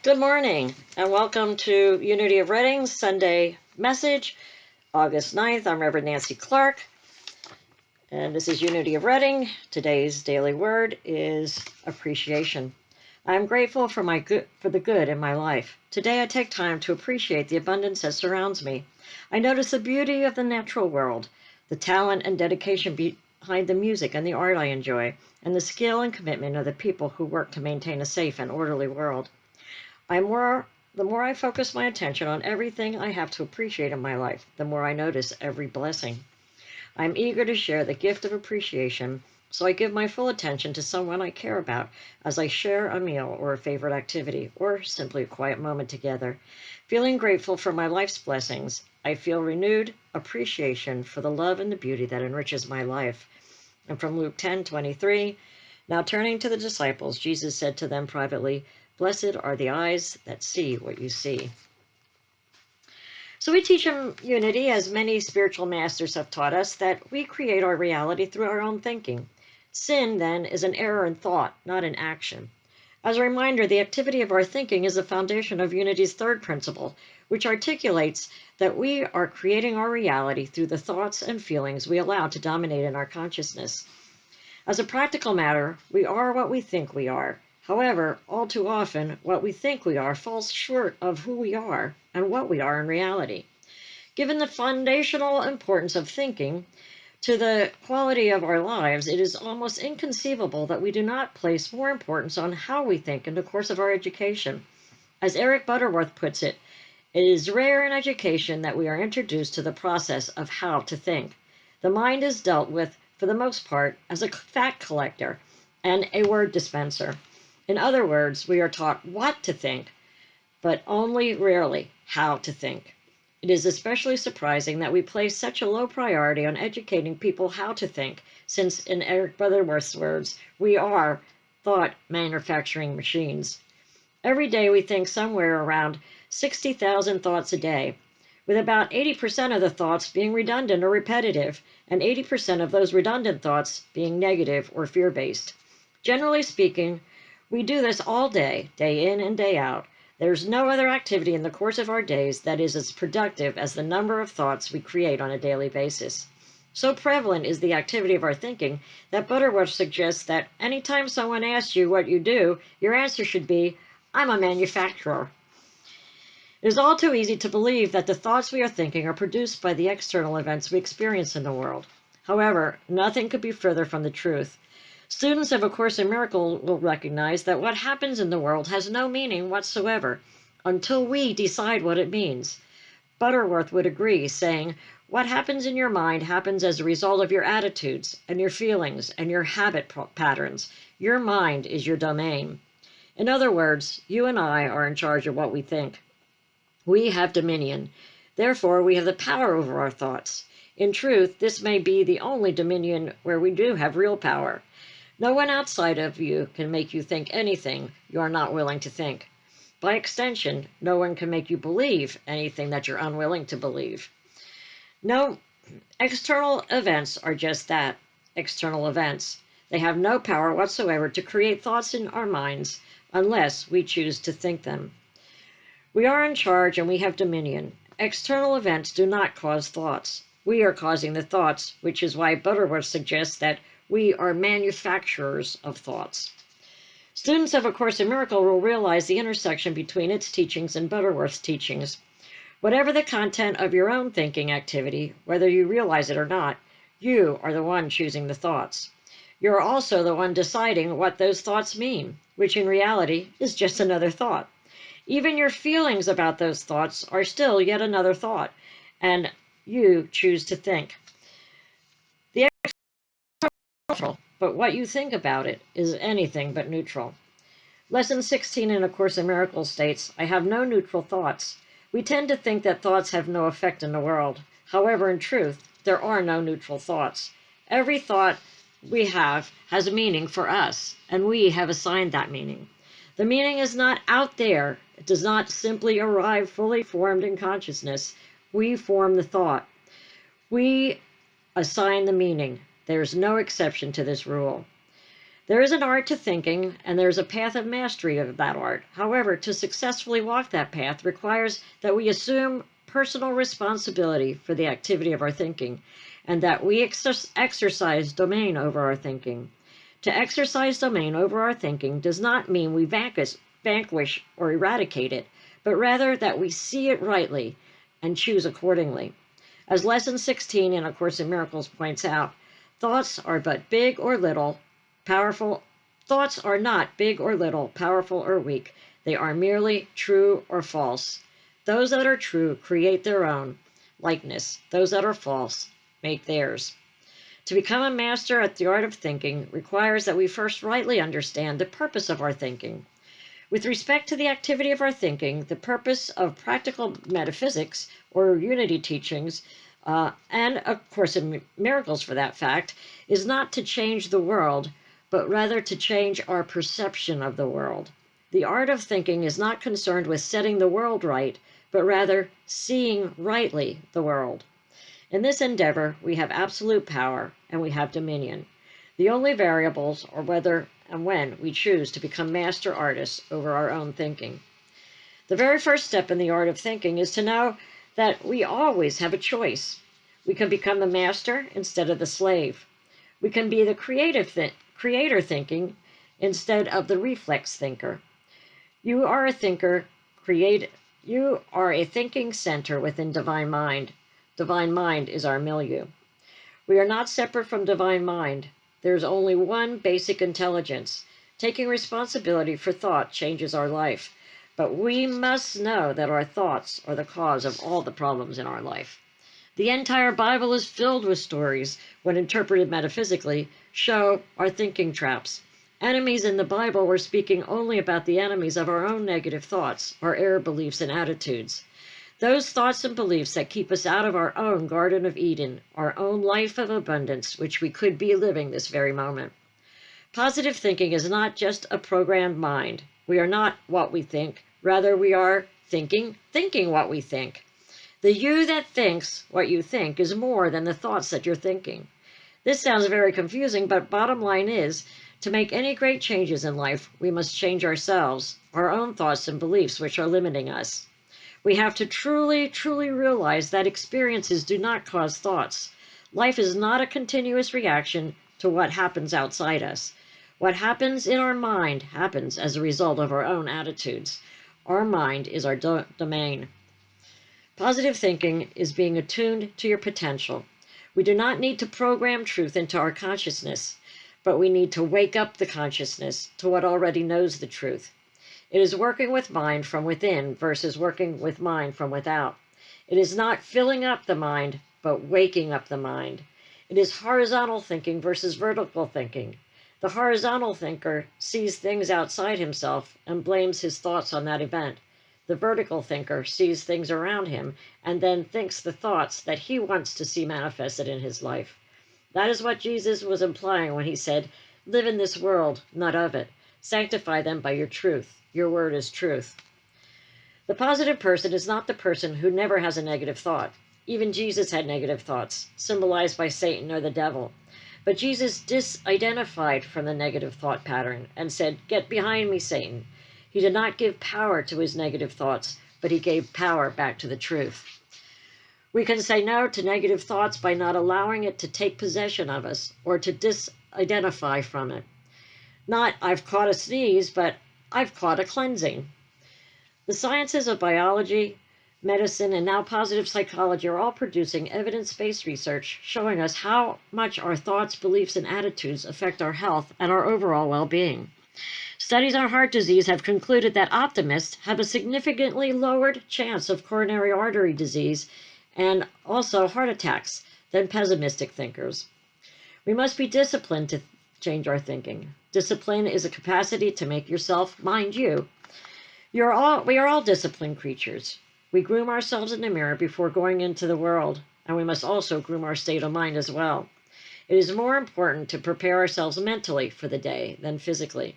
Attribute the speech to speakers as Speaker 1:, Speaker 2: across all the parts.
Speaker 1: Good morning and welcome to Unity of Reading's Sunday message, August 9th. I'm Reverend Nancy Clark, and this is Unity of Reading. Today's daily word is appreciation. I'm grateful for the good in my life. Today I take time to appreciate the abundance that surrounds me. I notice the beauty of the natural world, the talent and dedication behind the music and the art I enjoy, and the skill and commitment of the people who work to maintain a safe and orderly world. The more I focus my attention on everything I have to appreciate in my life, the more I notice every blessing. I'm eager to share the gift of appreciation, so I give my full attention to someone I care about as I share a meal or a favorite activity, or simply a quiet moment together. Feeling grateful for my life's blessings, I feel renewed appreciation for the love and the beauty that enriches my life. And from Luke 10:23, now turning to the disciples, Jesus said to them privately, "Blessed are the eyes that see what you see." So we teach in Unity, as many spiritual masters have taught us, that we create our reality through our own thinking. Sin, then, is an error in thought, not in action. As a reminder, the activity of our thinking is the foundation of Unity's third principle, which articulates that we are creating our reality through the thoughts and feelings we allow to dominate in our consciousness. As a practical matter, we are what we think we are. However, all too often, what we think we are falls short of who we are and what we are in reality. Given the foundational importance of thinking to the quality of our lives, it is almost inconceivable that we do not place more importance on how we think in the course of our education. As Eric Butterworth puts it, it is rare in education that we are introduced to the process of how to think. The mind is dealt with, for the most part, as a fact collector and a word dispenser. In other words, we are taught what to think, but only rarely how to think. It is especially surprising that we place such a low priority on educating people how to think, since, in Eric Butterworth's words, we are thought manufacturing machines. Every day we think somewhere around 60,000 thoughts a day, with about 80% of the thoughts being redundant or repetitive, and 80% of those redundant thoughts being negative or fear-based. Generally speaking, we do this all day, day in and day out. There's no other activity in the course of our days that is as productive as the number of thoughts we create on a daily basis. So prevalent is the activity of our thinking that Butterworth suggests that anytime someone asks you what you do, your answer should be, "I'm a manufacturer." It is all too easy to believe that the thoughts we are thinking are produced by the external events we experience in the world. However, nothing could be further from the truth. Students of A Course in Miracles will recognize that what happens in the world has no meaning whatsoever until we decide what it means. Butterworth would agree, saying, "What happens in your mind happens as a result of your attitudes and your feelings and your habit patterns. Your mind is your domain." In other words, you and I are in charge of what we think. We have dominion. Therefore, we have the power over our thoughts. In truth, this may be the only dominion where we do have real power. No one outside of you can make you think anything you are not willing to think. By extension, no one can make you believe anything that you're unwilling to believe. No, external events are just that, external events. They have no power whatsoever to create thoughts in our minds unless we choose to think them. We are in charge and we have dominion. External events do not cause thoughts. We are causing the thoughts, which is why Butterworth suggests that we are manufacturers of thoughts. Students of A Course in Miracles will realize the intersection between its teachings and Butterworth's teachings. Whatever the content of your own thinking activity, whether you realize it or not, you are the one choosing the thoughts. You're also the one deciding what those thoughts mean, which in reality is just another thought. Even your feelings about those thoughts are still yet another thought, and you choose to think. The neutral, but what you think about it is anything but neutral. Lesson 16 in A Course in Miracles states, "I have no neutral thoughts." We tend to think that thoughts have no effect in the world. However, in truth, there are no neutral thoughts. Every thought we have has a meaning for us, and we have assigned that meaning. The meaning is not out there. It does not simply arrive fully formed in consciousness. We form the thought. We assign the meaning. There is no exception to this rule. There is an art to thinking, and there's a path of mastery of that art. However, to successfully walk that path requires that we assume personal responsibility for the activity of our thinking, and that we exercise domain over our thinking. To exercise domain over our thinking does not mean we vanquish or eradicate it, but rather that we see it rightly and choose accordingly. As Lesson 16 in A Course in Miracles points out, thoughts are but big or little, powerful. Thoughts are not big or little, powerful or weak. They are merely true or false. Those that are true create their own likeness. Those that are false make theirs. To become a master at the art of thinking requires that we first rightly understand the purpose of our thinking. With respect to the activity of our thinking, the purpose of practical metaphysics or unity teachings, and A Course in Miracles for that fact, is not to change the world, but rather to change our perception of the world. The art of thinking is not concerned with setting the world right, but rather seeing rightly the world. In this endeavor, we have absolute power and we have dominion. The only variables are whether and when we choose to become master artists over our own thinking. The very first step in the art of thinking is to know that we always have a choice. We can become the master instead of the slave. We can be the creator thinking instead of the reflex thinker. You are a thinker, you are a thinking center within divine mind. Divine mind is our milieu. We are not separate from divine mind. There is only one basic intelligence. Taking responsibility for thought changes our life. But we must know that our thoughts are the cause of all the problems in our life. The entire Bible is filled with stories, when interpreted metaphysically, show our thinking traps. Enemies in the Bible were speaking only about the enemies of our own negative thoughts, our error beliefs and attitudes. Those thoughts and beliefs that keep us out of our own Garden of Eden, our own life of abundance, which we could be living this very moment. Positive thinking is not just a programmed mind. We are not what we think. Rather, we are thinking what we think. The you that thinks what you think is more than the thoughts that you're thinking. This sounds very confusing, but bottom line is, to make any great changes in life, we must change ourselves, our own thoughts and beliefs which are limiting us. We have to truly realize that experiences do not cause thoughts. Life is not a continuous reaction to what happens outside us. What happens in our mind happens as a result of our own attitudes. Our mind is our domain. Positive thinking is being attuned to your potential. We do not need to program truth into our consciousness, but we need to wake up the consciousness to what already knows the truth. It is working with mind from within versus working with mind from without. It is not filling up the mind, but waking up the mind. It is horizontal thinking versus vertical thinking. The horizontal thinker sees things outside himself and blames his thoughts on that event. The vertical thinker sees things around him and then thinks the thoughts that he wants to see manifested in his life. That is what Jesus was implying when he said, "Live in this world, not of it. Sanctify them by your truth. Your word is truth." The positive person is not the person who never has a negative thought. Even Jesus had negative thoughts, symbolized by Satan or the devil. But Jesus disidentified from the negative thought pattern and said, "Get behind me, Satan." He did not give power to his negative thoughts, but he gave power back to the truth. We can say no to negative thoughts by not allowing it to take possession of us or to disidentify from it. Not, "I've caught a sneeze," but "I've caught a cleansing." The sciences of biology, medicine, and now positive psychology are all producing evidence-based research showing us how much our thoughts, beliefs, and attitudes affect our health and our overall well-being. Studies on heart disease have concluded that optimists have a significantly lowered chance of coronary artery disease and also heart attacks than pessimistic thinkers. We must be disciplined to change our thinking. Discipline is a capacity to make yourself mind you. We are all disciplined creatures. We groom ourselves in the mirror before going into the world, and we must also groom our state of mind as well. It is more important to prepare ourselves mentally for the day than physically.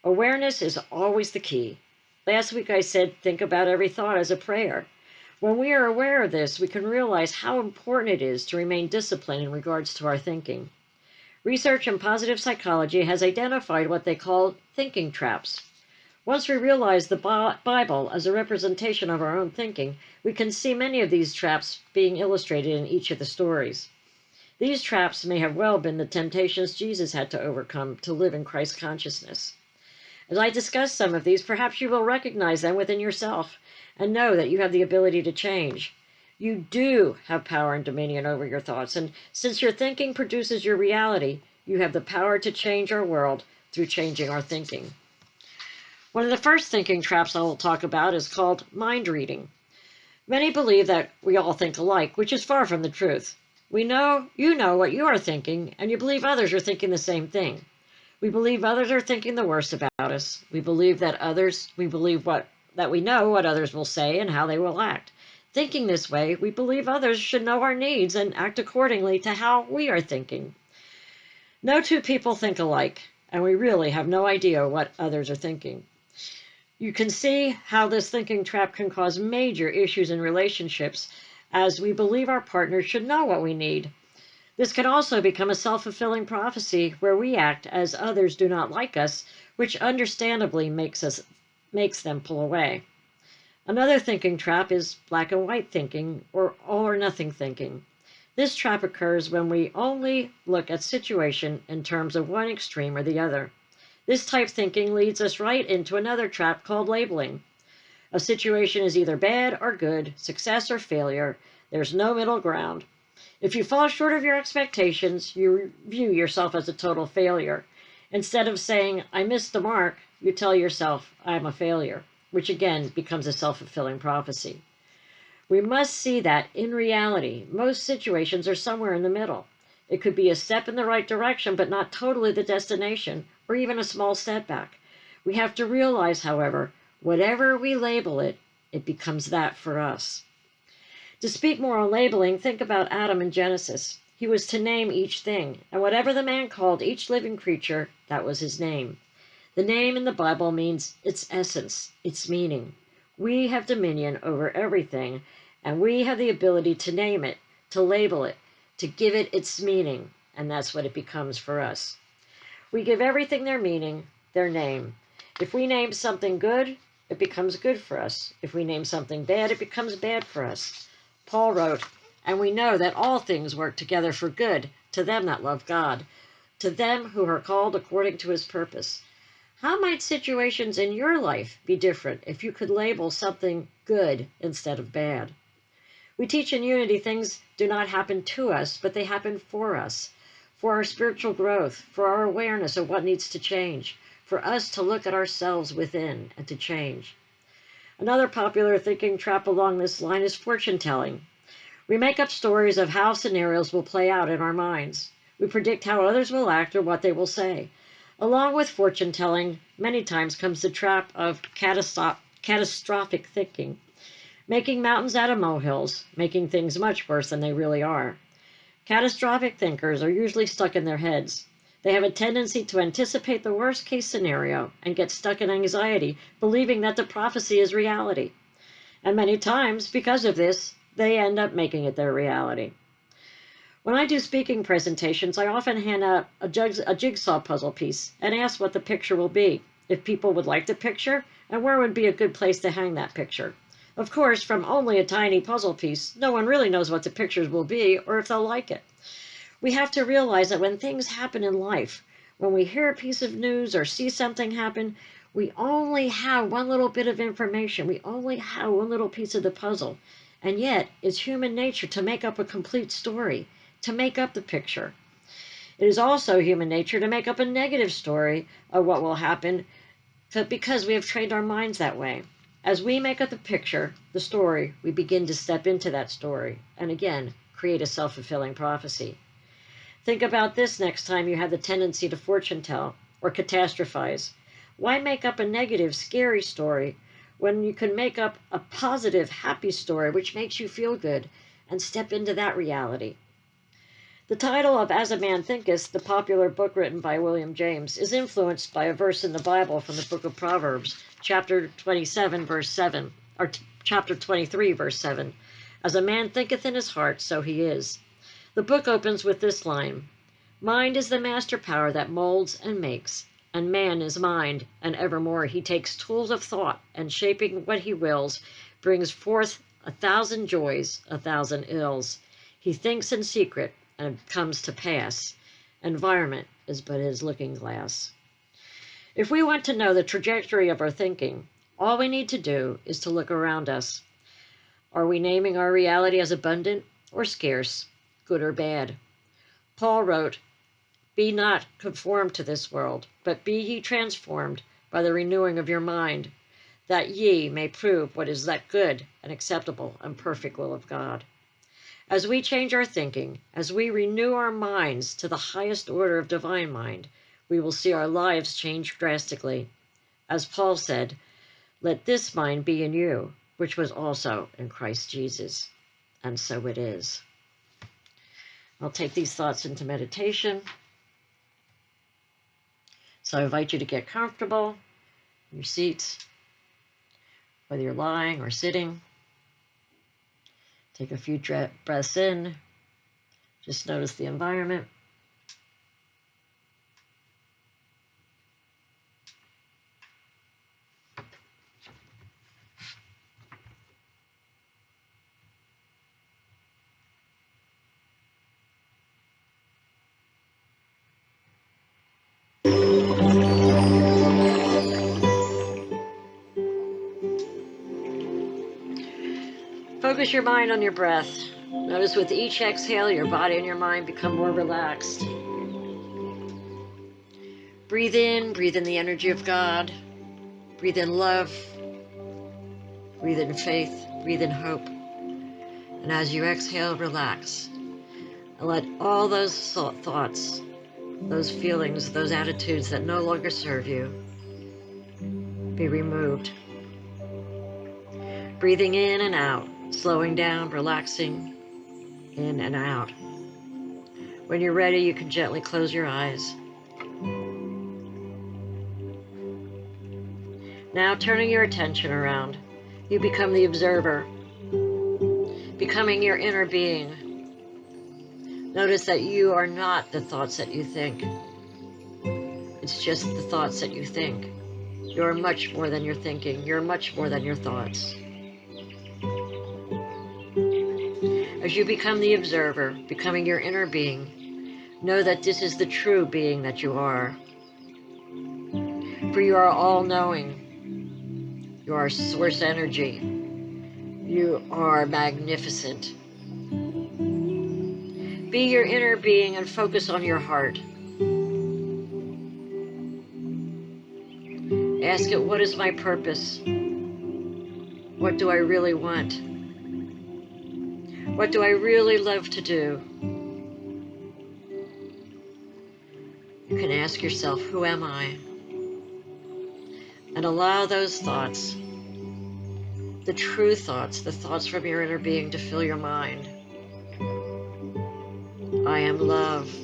Speaker 1: Awareness is always the key. Last week I said, think about every thought as a prayer. When we are aware of this, we can realize how important it is to remain disciplined in regards to our thinking. Research in positive psychology has identified what they call thinking traps. Once we realize the Bible as a representation of our own thinking, we can see many of these traps being illustrated in each of the stories. These traps may have well been the temptations Jesus had to overcome to live in Christ consciousness. As I discuss some of these, perhaps you will recognize them within yourself and know that you have the ability to change. You do have power and dominion over your thoughts, and since your thinking produces your reality, you have the power to change our world through changing our thinking. One of the first thinking traps I will talk about is called mind reading. Many believe that we all think alike, which is far from the truth. You know what you are thinking, and you believe others are thinking the same thing. We believe others are thinking the worst about us. We believe that we know what others will say and how they will act. Thinking this way, we believe others should know our needs and act accordingly to how we are thinking. No two people think alike, and we really have no idea what others are thinking. You can see how this thinking trap can cause major issues in relationships, as we believe our partner should know what we need. This can also become a self-fulfilling prophecy where we act as others do not like us, which understandably makes them pull away. Another thinking trap is black and white thinking, or all or nothing thinking. This trap occurs when we only look at situation in terms of one extreme or the other. This type thinking leads us right into another trap called labeling. A situation is either bad or good, success or failure. There's no middle ground. If you fall short of your expectations, you view yourself as a total failure. Instead of saying, I missed the mark, you tell yourself, I'm a failure, which again becomes a self-fulfilling prophecy. We must see that, in reality, most situations are somewhere in the middle. It could be a step in the right direction, but not totally the destination, or even a small setback. We have to realize, however, whatever we label it, it becomes that for us. To speak more on labeling, think about Adam in Genesis. He was to name each thing, and whatever the man called each living creature, that was his name. The name in the Bible means its essence, its meaning. We have dominion over everything, and we have the ability to name it, to label it, to give it its meaning, and that's what it becomes for us. We give everything their meaning, their name. If we name something good, it becomes good for us. If we name something bad, it becomes bad for us. Paul wrote, and we know that all things work together for good to them that love God, to them who are called according to his purpose. How might situations in your life be different if you could label something good instead of bad? We teach in Unity things do not happen to us, but they happen for us, for our spiritual growth, for our awareness of what needs to change, for us to look at ourselves within and to change. Another popular thinking trap along this line is fortune telling. We make up stories of how scenarios will play out in our minds. We predict how others will act or what they will say. Along with fortune telling, many times comes the trap of catastrophic thinking. Making mountains out of molehills, making things much worse than they really are. Catastrophic thinkers are usually stuck in their heads. They have a tendency to anticipate the worst-case scenario and get stuck in anxiety, believing that the prophecy is reality. And many times, because of this, they end up making it their reality. When I do speaking presentations, I often hand out a jigsaw puzzle piece and ask what the picture will be, if people would like the picture, and where would be a good place to hang that picture. Of course, from only a tiny puzzle piece, no one really knows what the pictures will be or if they'll like it. We have to realize that when things happen in life, when we hear a piece of news or see something happen, we only have one little bit of information. We only have one little piece of the puzzle. And yet, it's human nature to make up a complete story, to make up the picture. It is also human nature to make up a negative story of what will happen because we have trained our minds that way. As we make up the picture, the story, we begin to step into that story and again, create a self-fulfilling prophecy. Think about this next time you have the tendency to fortune tell or catastrophize. Why make up a negative, scary story when you can make up a positive, happy story which makes you feel good and step into that reality? The title of As a Man Thinketh, the popular book written by William James, is influenced by a verse in the Bible from the book of Proverbs, chapter 27, verse 7, or chapter 23, verse 7. As a man thinketh in his heart, so he is. The book opens with this line, Mind is the master power that molds and makes, and man is mind, and evermore he takes tools of thought, and shaping what he wills, brings forth 1,000 joys, 1,000 ills. He thinks in secret, and it comes to pass. Environment is but his looking glass. If we want to know the trajectory of our thinking, all we need to do is to look around us. Are we naming our reality as abundant or scarce, good or bad? Paul wrote, "Be not conformed to this world, but be ye transformed by the renewing of your mind, that ye may prove what is that good and acceptable and perfect will of God." As we change our thinking, as we renew our minds to the highest order of divine mind, we will see our lives change drastically. As Paul said, "Let this mind be in you, which was also in Christ Jesus." And so it is. I'll take these thoughts into meditation. So I invite you to get comfortable in your seats, whether you're lying or sitting. Take a few breaths in. Just notice the environment. Focus your mind on your breath. Notice with each exhale, your body and your mind become more relaxed. Breathe in the energy of God. Breathe in love. Breathe in faith. Breathe in hope. And as you exhale, relax. And let all those thoughts, those feelings, those attitudes that no longer serve you be removed. Breathing in and out, slowing down, relaxing, in and out. When you're ready, you can gently close your eyes. Now turning your attention around, you become the observer, becoming your inner being. Notice that you are not the thoughts that you think. It's just the thoughts that you think. You're much more than your thinking. You're much more than your thoughts. As you become the observer, becoming your inner being, know that this is the true being that you are. For you are all-knowing. You are source energy. You are magnificent. Be your inner being and focus on your heart. Ask it, what is my purpose? What do I really want? What do I really love to do? You can ask yourself, who am I? And allow those thoughts, the true thoughts, the thoughts from your inner being to fill your mind. I am love.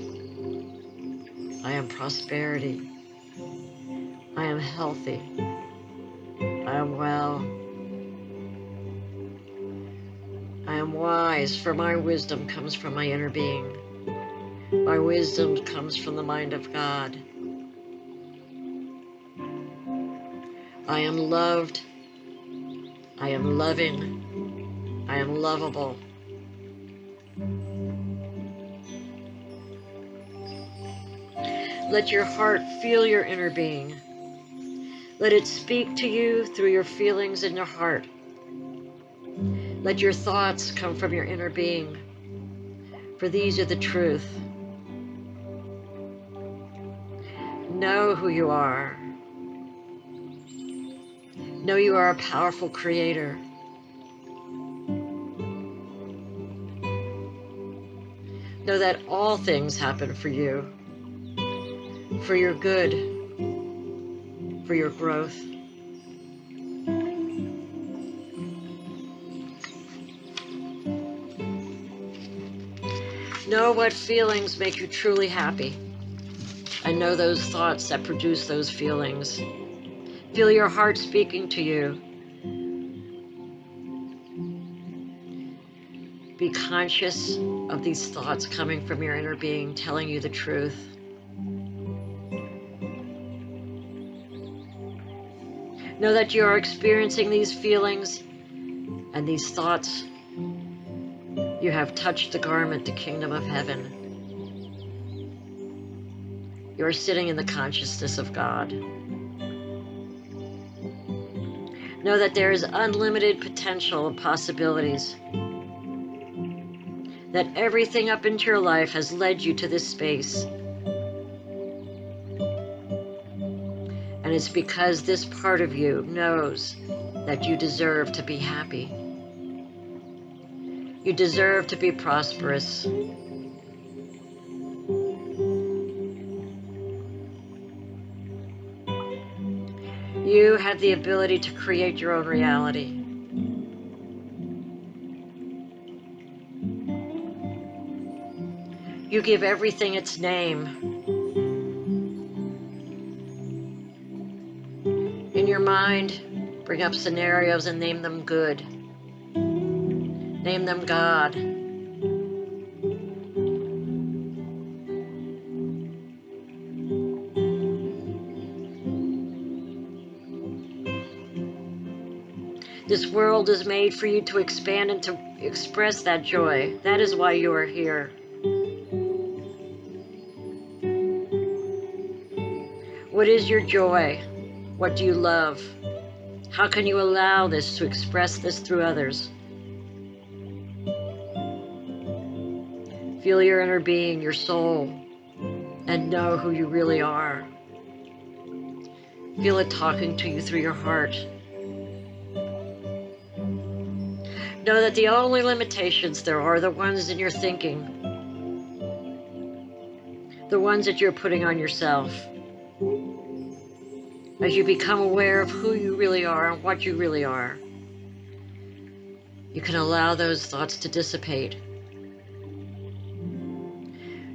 Speaker 1: I am prosperity. I am healthy. I am well. I am wise, for my wisdom comes from my inner being. My wisdom comes from the mind of God. I am loved. I am loving. I am lovable. Let your heart feel your inner being. Let it speak to you through your feelings in your heart. Let your thoughts come from your inner being, for these are the truth. Know who you are. Know you are a powerful creator. Know that all things happen for you, for your good, for your growth. Know what feelings make you truly happy, and know those thoughts that produce those feelings. Feel your heart speaking to you. Be conscious of these thoughts coming from your inner being, telling you the truth. Know that you are experiencing these feelings and these thoughts. You have touched the garment, the kingdom of heaven. You are sitting in the consciousness of God. Know that there is unlimited potential and possibilities. That everything up into your life has led you to this space. And it's because this part of you knows that you deserve to be happy. You deserve to be prosperous. You have the ability to create your own reality. You give everything its name. In your mind, bring up scenarios and name them good. Name them God. This world is made for you to expand and to express that joy. That is why you are here. What is your joy? What do you love? How can you allow this to express this through others? Feel your inner being, your soul, and know who you really are. Feel it talking to you through your heart. Know that the only limitations there are the ones in your thinking, the ones that you're putting on yourself. As you become aware of who you really are and what you really are, you can allow those thoughts to dissipate.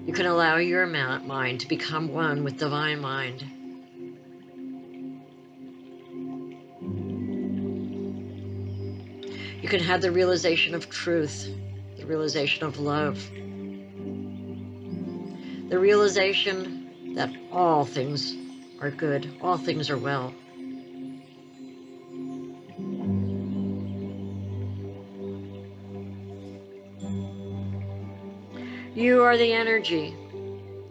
Speaker 1: You can allow your mind to become one with divine mind. You can have the realization of truth, the realization of love, the realization that all things are good, all things are well. You are the energy,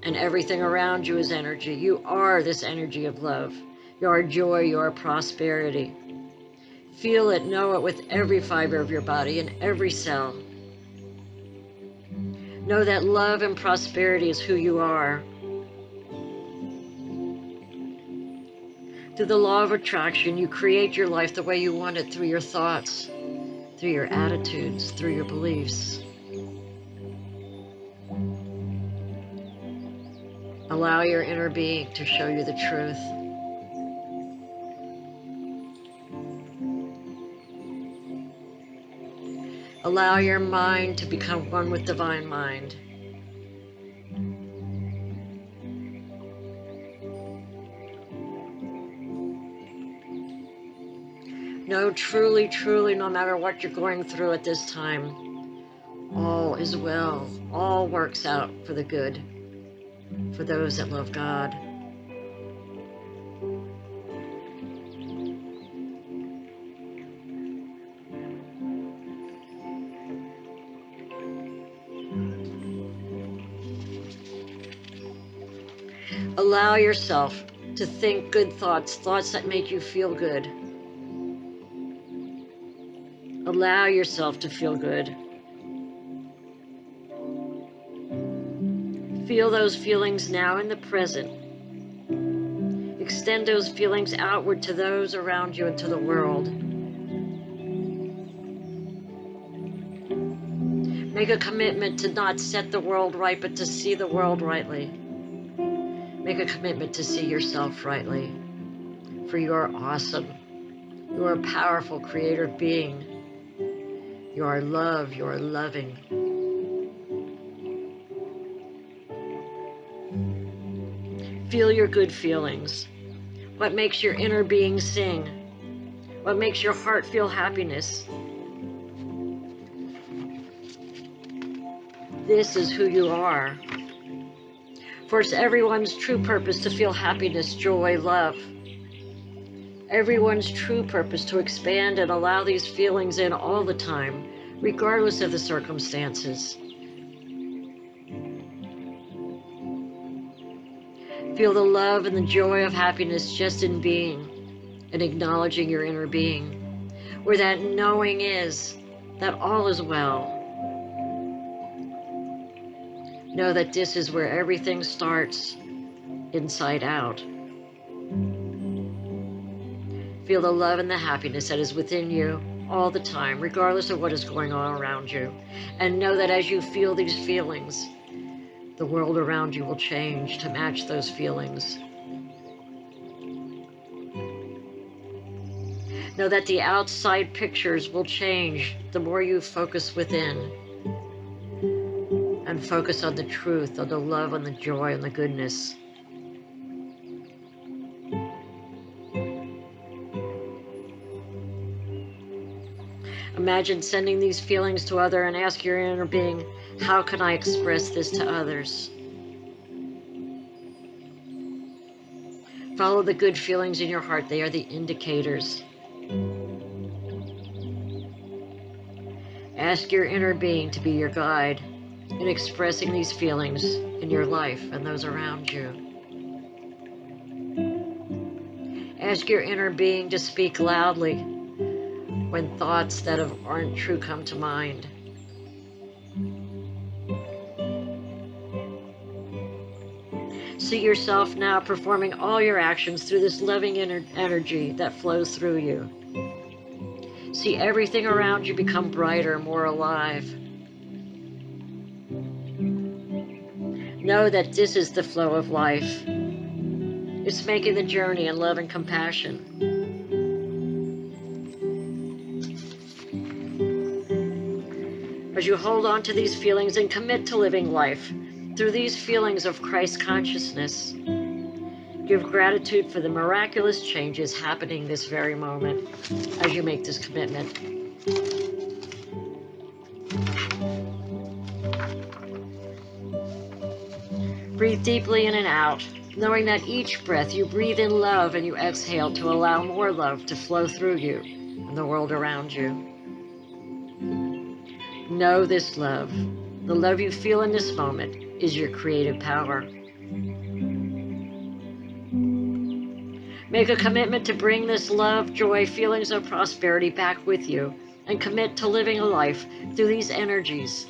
Speaker 1: and everything around you is energy. You are this energy of love. You are joy, you are prosperity. Feel it, know it with every fiber of your body and every cell. Know that love and prosperity is who you are. Through the law of attraction, you create your life the way you want it through your thoughts, through your attitudes, through your beliefs. Allow your inner being to show you the truth. Allow your mind to become one with divine mind. Know truly, truly, no matter what you're going through at this time, all is well. All works out for the good, for those that love God. Allow yourself to think good thoughts, thoughts that make you feel good. Allow yourself to feel good. Feel those feelings now in the present. Extend those feelings outward to those around you and to the world. Make a commitment to not set the world right, but to see the world rightly. Make a commitment to see yourself rightly, for you are awesome. You are a powerful creative being. You are love, you are loving. Feel your good feelings. What makes your inner being sing? What makes your heart feel happiness? this is who you are. For it's everyone's true purpose to feel happiness, joy, love. Everyone's true purpose to expand and allow these feelings in all the time, regardless of the circumstances. Feel the love and the joy of happiness just in being and acknowledging your inner being, where that knowing is that all is well. Know that this is where everything starts, inside out. Feel the love and the happiness that is within you all the time, regardless of what is going on around you. And know that as you feel these feelings, the world around you will change to match those feelings. Know that the outside pictures will change the more you focus within and focus on the truth, on the love, on the joy, and the goodness. Imagine sending these feelings to others and ask your inner being, how can I express this to others? Follow the good feelings in your heart. They are the indicators. Ask your inner being to be your guide in expressing these feelings in your life and those around you. Ask your inner being to speak loudly when thoughts that aren't true come to mind. See yourself now performing all your actions through this loving energy that flows through you. See everything around you become brighter, more alive. Know that this is the flow of life. It's making the journey in love and compassion. As you hold on to these feelings and commit to living life through these feelings of Christ consciousness, give gratitude for the miraculous changes happening this very moment as you make this commitment. Breathe deeply in and out, knowing that each breath you breathe in love and you exhale to allow more love to flow through you and the world around you. Know this love. The love you feel in this moment is your creative power. Make a commitment to bring this love, joy, feelings of prosperity back with you and commit to living a life through these energies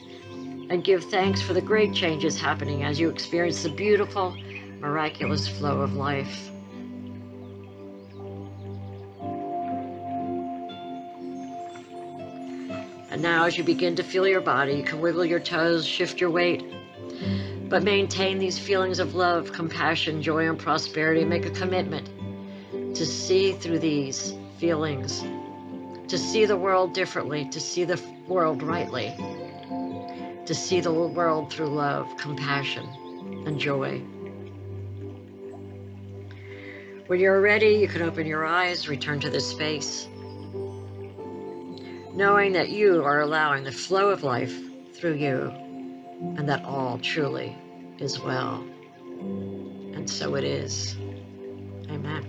Speaker 1: and give thanks for the great changes happening as you experience the beautiful, miraculous flow of life. And now as you begin to feel your body, you can wiggle your toes, shift your weight, but maintain these feelings of love, compassion, joy, and prosperity. Make a commitment to see through these feelings, to see the world differently, to see the world rightly, to see the world through love, compassion, and joy. When you're ready, you can open your eyes, return to this space, knowing that you are allowing the flow of life through you and that all truly is well. And so it is. Amen.